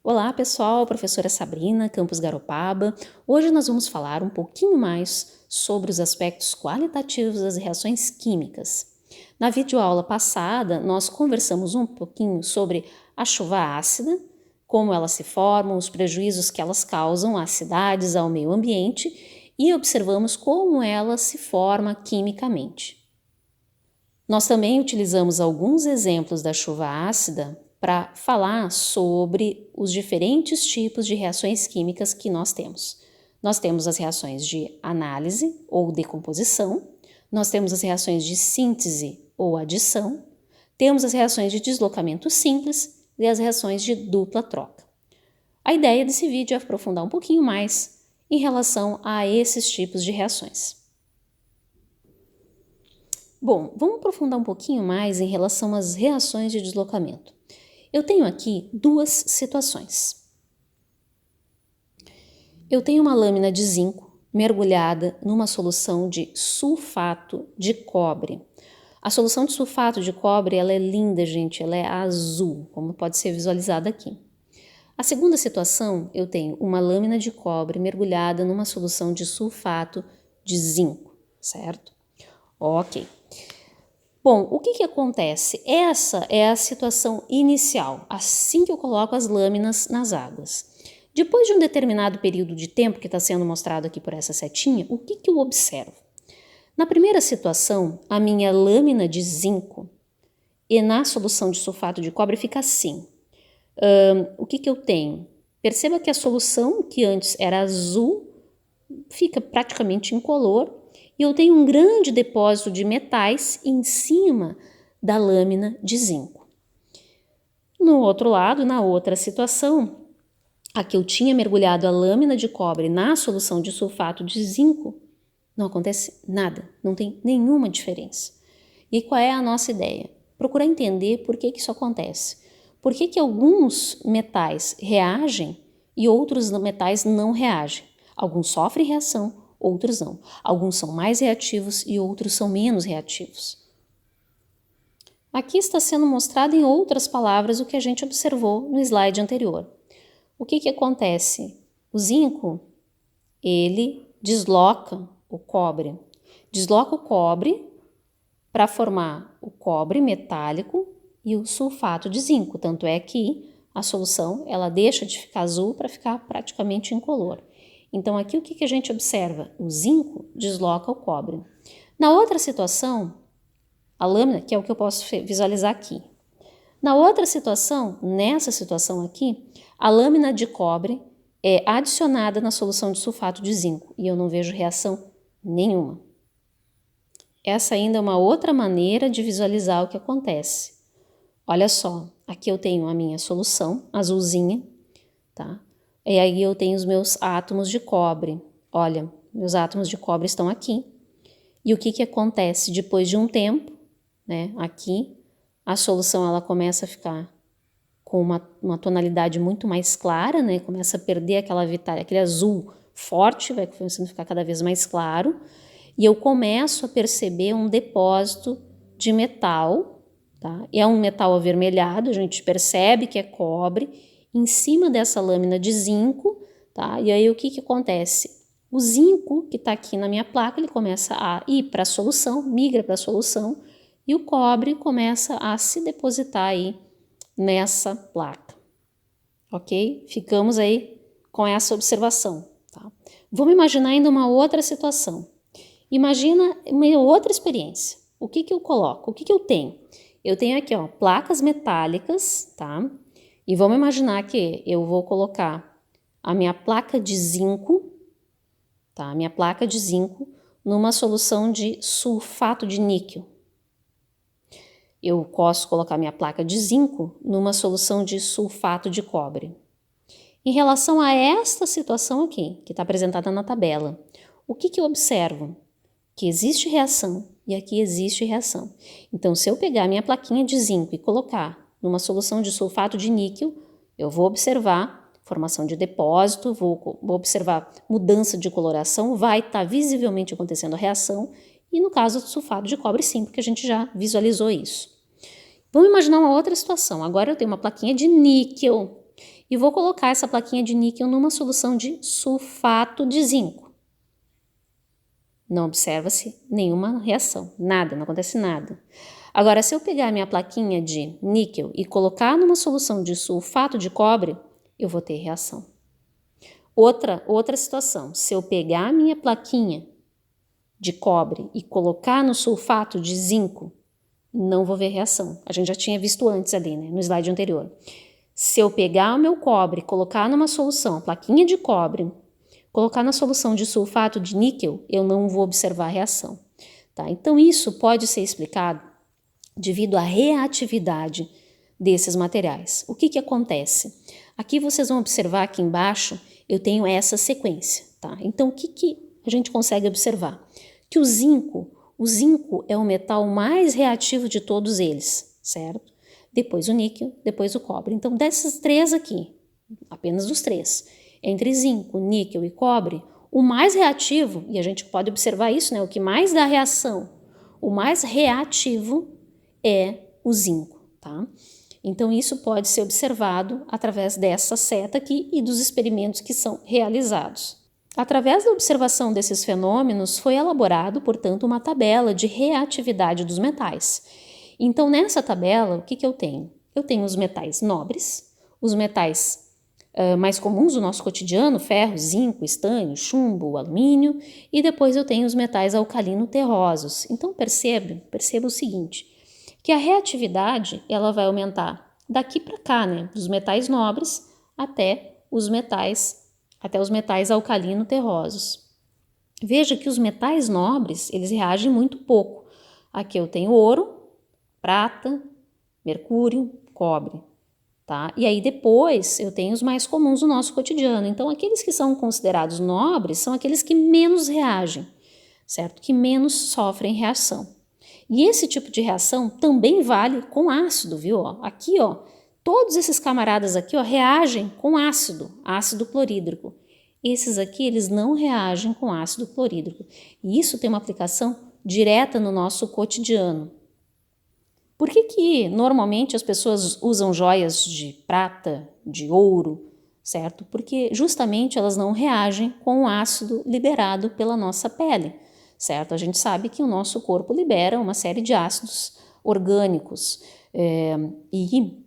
Olá pessoal, professora Sabrina, Campus Garopaba. Hoje nós vamos falar um pouquinho mais sobre os aspectos qualitativos das reações químicas. Na videoaula passada, nós conversamos um pouquinho sobre a chuva ácida, como elas se formam, os prejuízos que elas causam às cidades, ao meio ambiente e observamos como ela se forma quimicamente. Nós também utilizamos alguns exemplos da chuva ácida para falar sobre os diferentes tipos de reações químicas que nós temos. Nós temos as reações de análise ou decomposição, nós temos as reações de síntese ou adição, temos as reações de deslocamento simples e as reações de dupla troca. A ideia desse vídeo é aprofundar um pouquinho mais em relação a esses tipos de reações. Bom, vamos aprofundar um pouquinho mais em relação às reações de deslocamento. Eu tenho aqui duas situações. Eu tenho uma lâmina de zinco mergulhada numa solução de sulfato de cobre. A solução de sulfato de cobre, ela é linda, gente, ela é azul, como pode ser visualizada aqui. A segunda situação, eu tenho uma lâmina de cobre mergulhada numa solução de sulfato de zinco, certo? Ok. Bom, o que acontece? Essa é a situação inicial, assim que eu coloco as lâminas nas águas. Depois de um determinado período de tempo que está sendo mostrado aqui por essa setinha, o que eu observo? Na primeira situação, a minha lâmina de zinco e na solução de sulfato de cobre fica assim. O que eu tenho? Perceba que a solução, que antes era azul, fica praticamente incolor. E eu tenho um grande depósito de metais em cima da lâmina de zinco. No outro lado, na outra situação, aqui eu tinha mergulhado a lâmina de cobre na solução de sulfato de zinco, não acontece nada, não tem nenhuma diferença. E qual é a nossa ideia? Procurar entender por que isso acontece. Por que alguns metais reagem e outros metais não reagem? Alguns sofrem reação, outros não. Alguns são mais reativos e outros são menos reativos. Aqui está sendo mostrado em outras palavras o que a gente observou no slide anterior. O que acontece? O zinco, ele desloca o cobre. Desloca o cobre para formar o cobre metálico e o sulfato de zinco. Tanto é que a solução ela deixa de ficar azul para ficar praticamente incolor. Então, aqui o que a gente observa? O zinco desloca o cobre. Na outra situação, a lâmina, que é o que eu posso visualizar aqui. Na outra situação, nessa situação aqui, a lâmina de cobre é adicionada na solução de sulfato de zinco e eu não vejo reação nenhuma. Essa ainda é uma outra maneira de visualizar o que acontece. Olha só, aqui eu tenho a minha solução azulzinha, tá? E aí eu tenho os meus átomos de cobre. Olha, meus átomos de cobre estão aqui. E o que acontece depois de um tempo, né? Aqui, a solução ela começa a ficar com uma tonalidade muito mais clara, né? Começa a perder aquele azul forte, vai começando a ficar cada vez mais claro. E eu começo a perceber um depósito de metal, tá? É um metal avermelhado, a gente percebe que é cobre, em cima dessa lâmina de zinco, tá? E aí o que acontece? O zinco que está aqui na minha placa, ele começa a ir para a solução, migra para a solução, e o cobre começa a se depositar aí nessa placa, ok? Ficamos aí com essa observação, tá? Vamos imaginar ainda uma outra situação. Imagina uma outra experiência. O que eu coloco? O que eu tenho? Eu tenho aqui, ó, placas metálicas, tá? E vamos imaginar que eu vou colocar a minha placa de zinco, tá? A minha placa de zinco numa solução de sulfato de níquel. Eu posso colocar minha placa de zinco numa solução de sulfato de cobre. Em relação a esta situação aqui, que está apresentada na tabela, o que eu observo? Que existe reação e aqui existe reação. Então, se eu pegar minha plaquinha de zinco e colocar numa solução de sulfato de níquel, eu vou observar formação de depósito, vou observar mudança de coloração, vai estar visivelmente acontecendo a reação, e no caso do sulfato de cobre sim, porque a gente já visualizou isso. Vamos imaginar uma outra situação. Agora eu tenho uma plaquinha de níquel e vou colocar essa plaquinha de níquel numa solução de sulfato de zinco. Não observa-se nenhuma reação, nada, não acontece nada. Agora, se eu pegar a minha plaquinha de níquel e colocar numa solução de sulfato de cobre, eu vou ter reação. Outra situação, se eu pegar a minha plaquinha de cobre e colocar no sulfato de zinco, não vou ver reação. A gente já tinha visto antes ali, né, no slide anterior. Se eu pegar o meu cobre e colocar numa solução, a plaquinha de cobre, colocar na solução de sulfato de níquel, eu não vou observar reação. Tá? Então, isso pode ser explicado devido à reatividade desses materiais. O que acontece? Aqui vocês vão observar aqui embaixo, eu tenho essa sequência. Tá? Então, o que a gente consegue observar? Que o zinco é o metal mais reativo de todos eles, certo? Depois o níquel, depois o cobre. Então, desses três aqui, apenas dos três, entre zinco, níquel e cobre, o mais reativo, e a gente pode observar isso, né? O que mais dá reação, o mais reativo é o zinco, tá? Então, isso pode ser observado através dessa seta aqui e dos experimentos que são realizados. Através da observação desses fenômenos, foi elaborado, portanto, uma tabela de reatividade dos metais. Então, nessa tabela, o que eu tenho? Eu tenho os metais nobres, os metais mais comuns do nosso cotidiano, ferro, zinco, estânio, chumbo, alumínio, e depois eu tenho os metais alcalino-terrosos. Então, perceba o seguinte, que a reatividade ela vai aumentar daqui para cá, né, dos metais nobres até os metais alcalino-terrosos. Veja que os metais nobres, eles reagem muito pouco. Aqui eu tenho ouro, prata, mercúrio, cobre, tá? E aí depois eu tenho os mais comuns do nosso cotidiano. Então, aqueles que são considerados nobres são aqueles que menos reagem, certo? Que menos sofrem reação. E esse tipo de reação também vale com ácido, viu? Aqui, todos esses camaradas aqui, reagem com ácido clorídrico. Esses aqui, eles não reagem com ácido clorídrico. E isso tem uma aplicação direta no nosso cotidiano. Por que normalmente as pessoas usam joias de prata, de ouro, certo? Porque justamente elas não reagem com o ácido liberado pela nossa pele, certo? A gente sabe que o nosso corpo libera uma série de ácidos orgânicos e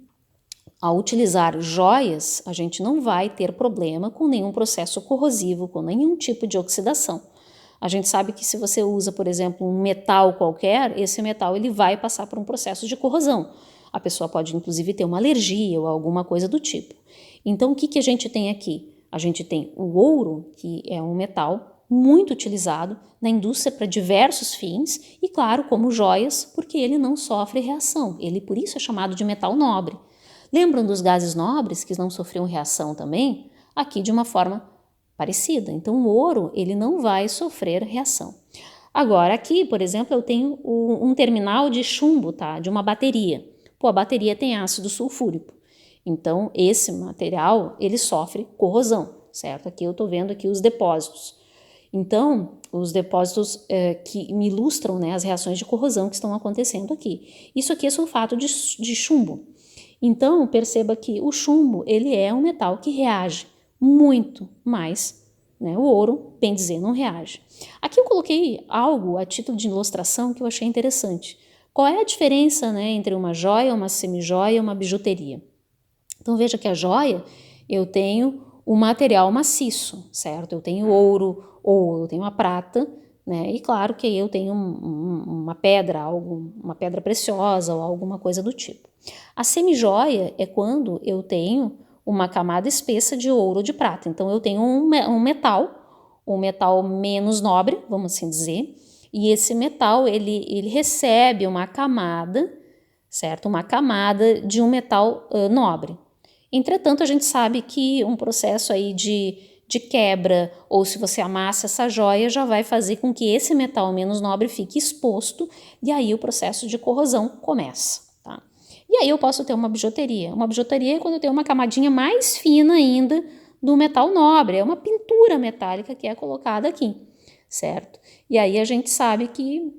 ao utilizar joias, a gente não vai ter problema com nenhum processo corrosivo, com nenhum tipo de oxidação. A gente sabe que se você usa, por exemplo, um metal qualquer, esse metal ele vai passar por um processo de corrosão. A pessoa pode, inclusive, ter uma alergia ou alguma coisa do tipo. Então, o que a gente tem aqui? A gente tem o ouro, que é um metal muito utilizado na indústria para diversos fins e, claro, como joias, porque ele não sofre reação. Ele, por isso, é chamado de metal nobre. Lembram dos gases nobres que não sofriam reação também? Aqui, de uma forma parecida. Então, o ouro ele não vai sofrer reação. Agora, aqui, por exemplo, eu tenho um terminal de chumbo, tá? De uma bateria. A bateria tem ácido sulfúrico. Então, esse material, ele sofre corrosão, certo? Aqui eu estou vendo aqui os depósitos. Então, os depósitos que me ilustram, né, as reações de corrosão que estão acontecendo aqui. Isso aqui é sulfato de chumbo. Então, perceba que o chumbo, ele é um metal que reage muito mais, né? O ouro, bem dizer, não reage. Aqui eu coloquei algo a título de ilustração que eu achei interessante. Qual é a diferença, né, entre uma joia, uma semijoia e uma bijuteria? Então veja que a joia, eu tenho o material maciço, certo? Eu tenho ouro ou eu tenho a prata, né? E claro que eu tenho uma pedra, uma pedra preciosa ou alguma coisa do tipo. A semijoia é quando eu tenho uma camada espessa de ouro ou de prata. Então, eu tenho um metal menos nobre, vamos assim dizer, e esse metal, ele recebe uma camada, certo? Uma camada de um metal nobre. Entretanto, a gente sabe que um processo aí de quebra, ou se você amassa essa joia, já vai fazer com que esse metal menos nobre fique exposto, e aí o processo de corrosão começa. E aí eu posso ter uma bijuteria. Uma bijuteria é quando eu tenho uma camadinha mais fina ainda do metal nobre. É uma pintura metálica que é colocada aqui, certo? E aí a gente sabe que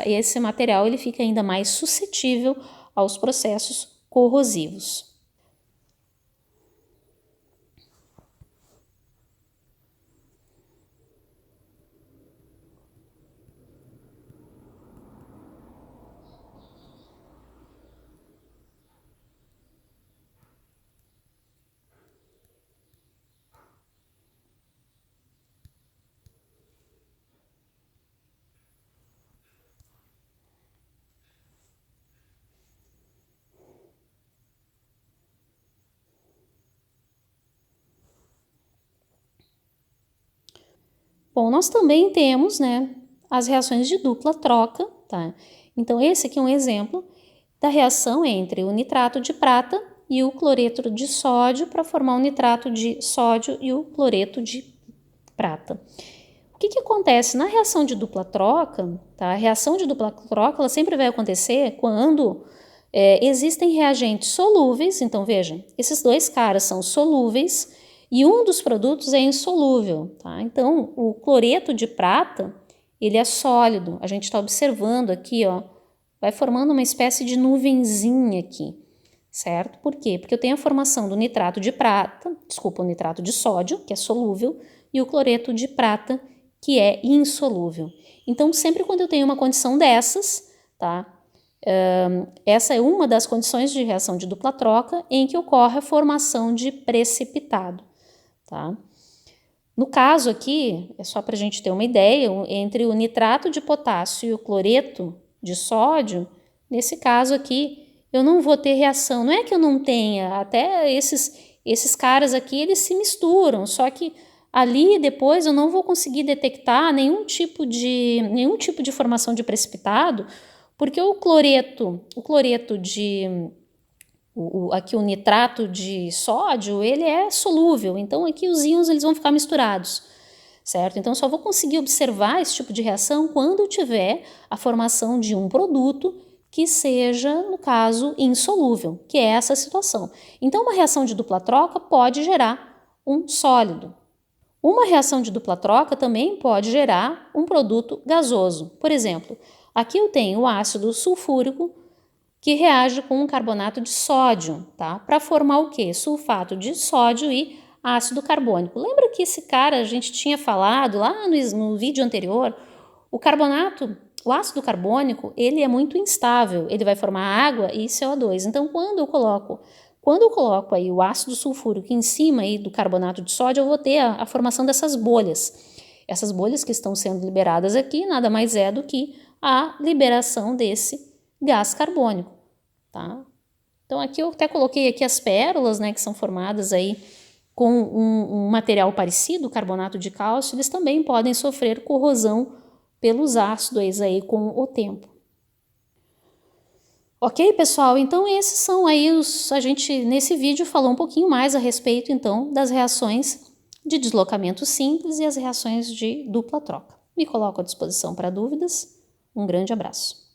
esse material ele fica ainda mais suscetível aos processos corrosivos. Bom, nós também temos, né, as reações de dupla troca, tá? Então, esse aqui é um exemplo da reação entre o nitrato de prata e o cloreto de sódio para formar o nitrato de sódio e o cloreto de prata. O que acontece na reação de dupla troca? Tá? A reação de dupla troca ela sempre vai acontecer quando existem reagentes solúveis. Então, veja, esses dois caras são solúveis e um dos produtos é insolúvel. Tá? Então, o cloreto de prata, ele é sólido. A gente está observando aqui, ó, vai formando uma espécie de nuvenzinha aqui, certo? Por quê? Porque eu tenho a formação do nitrato de prata, desculpa, o nitrato de sódio, que é solúvel, e o cloreto de prata, que é insolúvel. Então, sempre quando eu tenho uma condição dessas, tá? Essa é uma das condições de reação de dupla troca em que ocorre a formação de precipitado, tá? No caso aqui, é só para a gente ter uma ideia, entre o nitrato de potássio e o cloreto de sódio, nesse caso aqui, eu não vou ter reação. Não é que eu não tenha, até esses caras aqui, eles se misturam, só que ali depois eu não vou conseguir detectar nenhum tipo de formação de precipitado, porque aqui o nitrato de sódio, ele é solúvel, então aqui os íons eles vão ficar misturados, certo? Então eu só vou conseguir observar esse tipo de reação quando eu tiver a formação de um produto que seja, no caso, insolúvel, que é essa situação. Então uma reação de dupla troca pode gerar um sólido. Uma reação de dupla troca também pode gerar um produto gasoso. Por exemplo, aqui eu tenho o ácido sulfúrico que reage com um carbonato de sódio, tá? Para formar o quê? Sulfato de sódio e ácido carbônico. Lembra que esse cara a gente tinha falado lá no vídeo anterior? O ácido carbônico, ele é muito instável, ele vai formar água e CO2. Então, quando eu coloco aí o ácido sulfúrico em cima aí do carbonato de sódio, eu vou ter a formação dessas bolhas. Essas bolhas que estão sendo liberadas aqui nada mais é do que a liberação desse gás carbônico, tá? Então aqui eu até coloquei aqui as pérolas, né, que são formadas aí com um material parecido, carbonato de cálcio, eles também podem sofrer corrosão pelos ácidos aí com o tempo. Ok, pessoal? Então esses são aí a gente nesse vídeo falou um pouquinho mais a respeito então das reações de deslocamento simples e as reações de dupla troca. Me coloco à disposição para dúvidas. Um grande abraço.